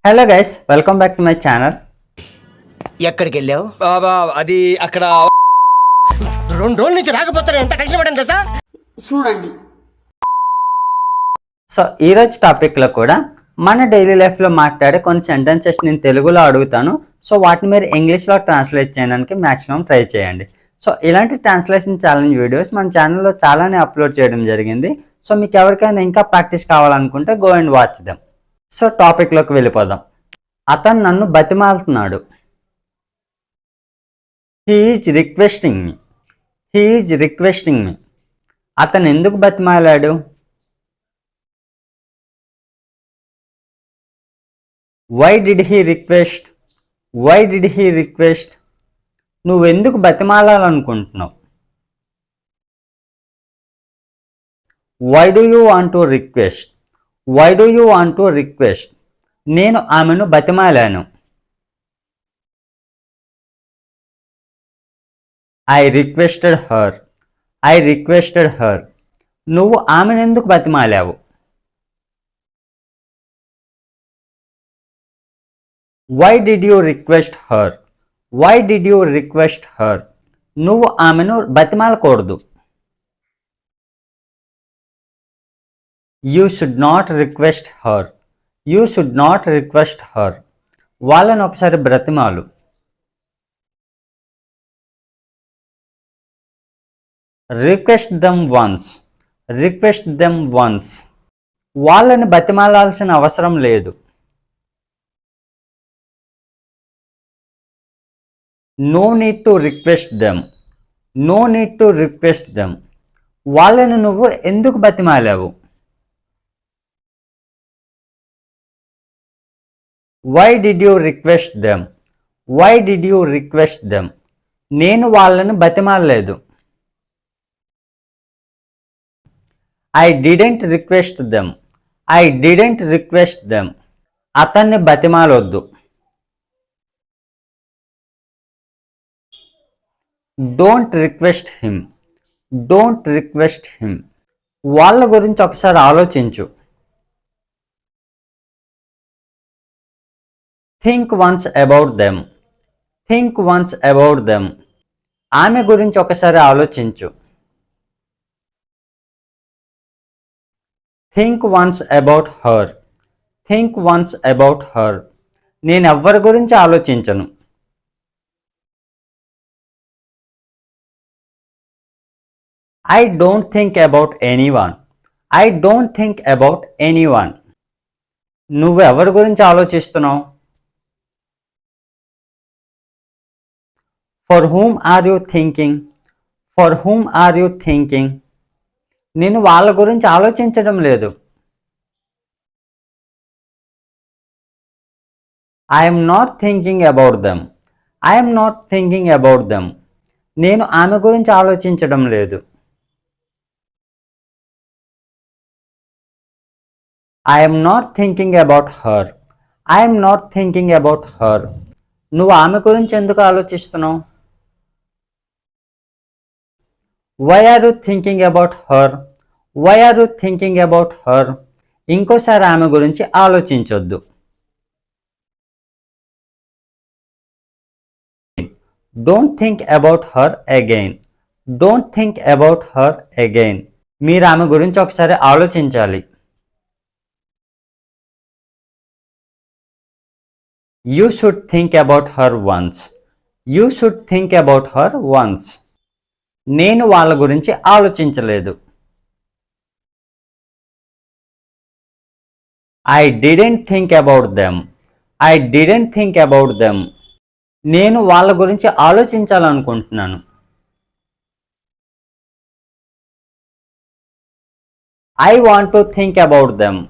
Hello guys, welcome back to my channel. ఎక్కడికి వెళ్ళావు? అది అక్కడ 2 రోజుల నుంచి రాకపోతే ఎంత టెన్షన్ పడింది తెలుసా? చూడండి. సో ఈరోజు టాపిక్లో కూడా మన డైలీ లైఫ్లో మాట్లాడే కొన్ని సెంటెన్సెస్ నేను తెలుగులో అడుగుతాను. సో వాటిని మీరు ఇంగ్లీష్లో ట్రాన్స్లేట్ చేయడానికి మ్యాక్సిమం ట్రై చేయండి. సో ఇలాంటి ట్రాన్స్లేషన్ ఛాలెంజ్ వీడియోస్ మన ఛానల్లో చాలానే అప్లోడ్ చేయడం జరిగింది. సో మీకు ఎవరికైనా ఇంకా ప్రాక్టీస్ కావాలనుకుంటే go and watch them. So టాపిక్లోకి వెళ్ళిపోదాం. అతను నన్ను బతిమాలుతున్నాడు. He is requesting me. He is requesting me. అతను ఎందుకు బతిమాలాడు? Why did he request? Why did he request? నువ్వెందుకు బతిమాలాలనుకుంటున్నావు? Why do you want to request? Why do you want to request? నేను ఆమెను బతిమాలాను. I requested her. I requested her. నువ్వు ఆమెను ఎందుకు బతిమాలావు? Why did you request her? Why did you request her? నువ్వు ఆమెను బతిమాలకూడదు. You should not request her. You should not request her. వాళ్ళని ఒకసారి బ్రతిమాలు. Request them once. Request them once. వాళ్ళని బతిమాలాల్సిన అవసరం లేదు. No need to request them. No need to request them. వాళ్ళని నువ్వు ఎందుకు బతిమాలావు? Why did you request them? Why did you request them? నేను వాళ్ళని బతిమాలలేదు. I didn't request them. I didn't request them. అతన్ని బతిమాలొద్దు. Don't request him. Don't request him. వాళ్ళ గురించి ఒకసారి ఆలోచించు. Think once about them. Think once about them. ఆమె గురించి ఒకసారి ఆలోచించు. Think once about her. Think once about her. నేను ఎవ్వరి గురించి ఆలోచించను. I don't think about anyone. I don't think about anyone. నువ్వు ఎవరి గురించి ఆలోచిస్తున్నావు? For whom are you thinking? For whom are you thinking? నేను వాళ్ళ గురించి ఆలోచించడం లేదు. I'm not thinking about them. I'm not thinking about them. నేను ఆమె గురించి ఆలోచించడం లేదు. I'm not thinking about her. I'm not thinking about her. నువ్వు ఆమె గురించి ఎందుకు ఆలోచిస్తున్నావు? Why are you thinking about her? Why are you thinking about her? ఇంకోసారి ఆమె గురించి ఆలోచించొద్దు. Don't think about her again. Don't think about her again. మీరు ఆమె గురించి ఒకసారి ఆలోచించాలి. You should think about her once. You should think about her once. నేను వాళ్ళ గురించి ఆలోచించలేదు. I didn't think about them. I didn't think about them. నేను వాళ్ళ గురించి ఆలోచించాలనుకుంటున్నాను. I want to think about them.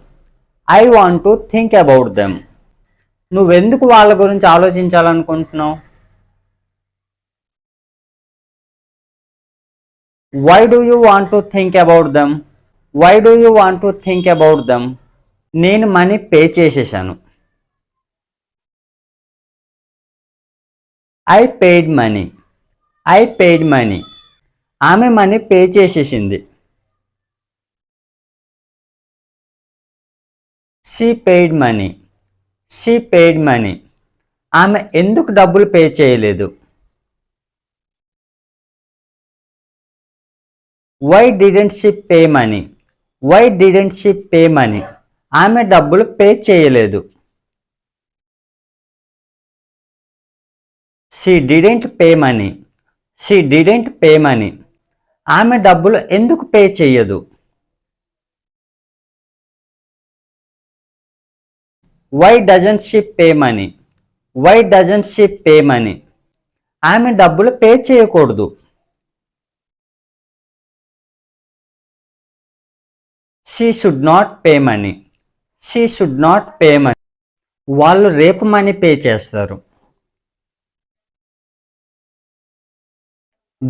I want to think about them. నువ్వెందుకు వాళ్ళ గురించి ఆలోచించాలనుకుంటున్నావు? Why do you want to think about them? Why do you want to think about them? నేను money pay చేసేసాను. I paid money. I paid money. ఆమె money pay చేసేసింది. She paid money. She paid money. ఆమె ఎందుకు డబ్బులు pay చేయలేదు? Why didn't she pay money? Why didn't she pay money? ఆమె డబ్బులు పే చేయలేదు. She didn't pay money. She didn't pay money. ఆమె డబ్బులు ఎందుకు పే చేయదు? Why doesn't she pay money? Why doesn't she pay money? ఆమె డబ్బులు పే చేయకూడదు. She should not pay money. She should not pay money. వాళ్ళు రేపు మనీ పే చేస్తారు.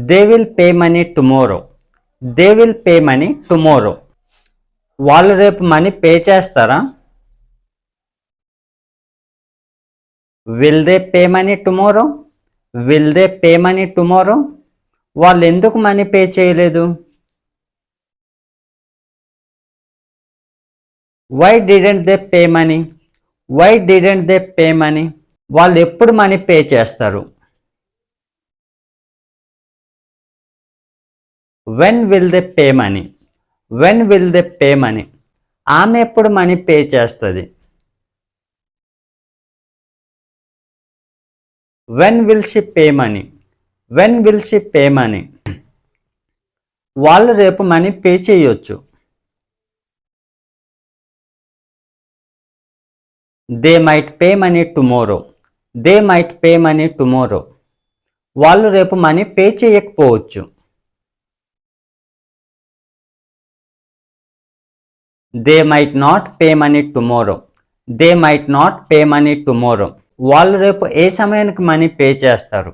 They will pay money tomorrow. They will pay money tomorrow. వాళ్ళు రేపు money pay చేస్తారా? Will they pay money tomorrow? Will they pay money tomorrow? వాళ్ళు ఎందుకు money pay చేయలేదు? Why didn't they pay money? Why didn't they pay money? వాళ్ళు ఎప్పుడు money pay చేస్తారు? When will they pay money? When will they pay money? ఆమె ఎప్పుడు money pay చేస్తుంది? When will she pay money? When will she pay money? వాళ్ళు రేపు money pay చేయొచ్చు. They might pay money tomorrow. They might pay money tomorrow. వాళ్ళు రేపు money pay చేయకపోవచ్చు. They might not pay money tomorrow. They might not pay money tomorrow. వాళ్ళు రేపు ఏ సమయానికి money pay చేస్తారు?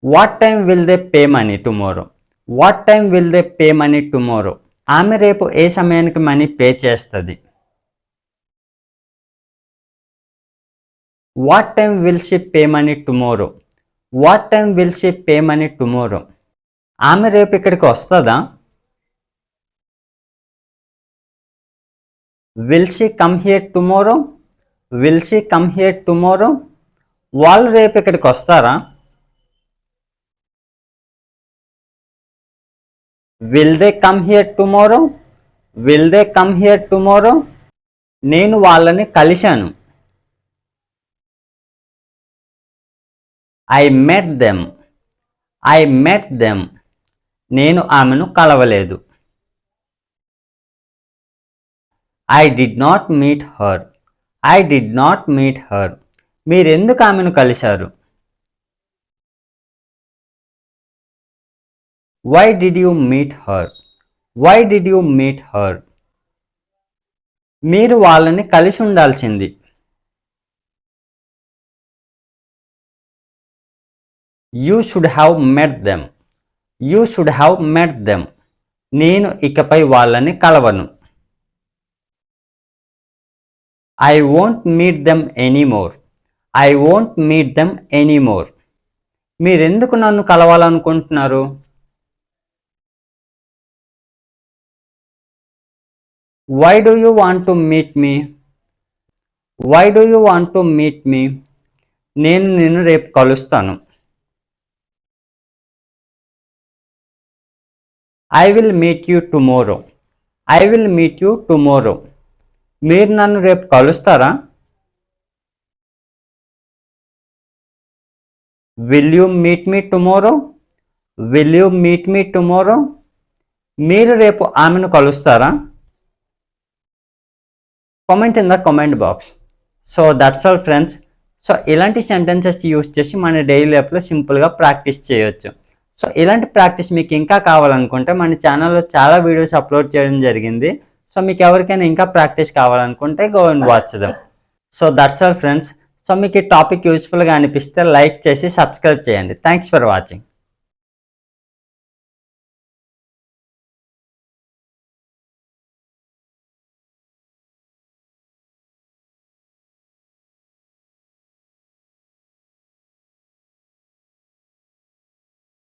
What time will they pay money tomorrow? What time will they pay money tomorrow? ఆమె రేపు ఏ సమయానికి మనీ పే చేస్తుంది? What time will she pay money tomorrow? What time will she pay money tomorrow? ఆమె రేపు ఇక్కడికి వస్తుందా? Will she come here tomorrow? Will she come here tomorrow? వాళ్ళు రేపు ఇక్కడికి వస్తారా? Will they come here tomorrow? Will they come here tomorrow? నేను వాళ్ళని కలిశాను. I met them. I met them. నేను ఆమెను కలవలేదు. I did not meet her. I did not meet her. మీరెందుకు ఆమెను కలిశారు? Why did you meet her? Why did you meet her? మీరు వాళ్ళని కలిసి ఉండాల్సింది. You should have met them. You should have met them. నేను ఇకపై వాళ్ళని కలవను. I won't meet them anymore. I won't meet them anymore. మీరెందుకు నన్ను కలవాలనుకుంటున్నారు? Why do you want to meet me? Why do you want to meet me? నేను నిన్ను రేపు కలుస్తాను. I will meet you tomorrow. I will meet you tomorrow. మీరు నన్ను రేపు కలుస్తారా? Will you meet me tomorrow? Will you meet me tomorrow? మీరు రేపు ఆమెను కలుస్తారా? Comment in the comment box. So that's all friends. So ఇలాంటి సెంటెన్సెస్ యూస్ చేసి మన డైలీ లైఫ్లో సింపుల్గా ప్రాక్టీస్ చేయొచ్చు. సో ఇలాంటి ప్రాక్టీస్ మీకు ఇంకా కావాలనుకుంటే మన ఛానల్లో చాలా వీడియోస్ అప్లోడ్ చేయడం జరిగింది. సో మీకు ఎవరికైనా ఇంకా ప్రాక్టీస్ కావాలనుకుంటే go and watch them. So that's all friends. So మీకు ఈ టాపిక్ యూస్ఫుల్గా అనిపిస్తే లైక్ చేసి సబ్స్క్రైబ్ చేయండి. Thanks for watching.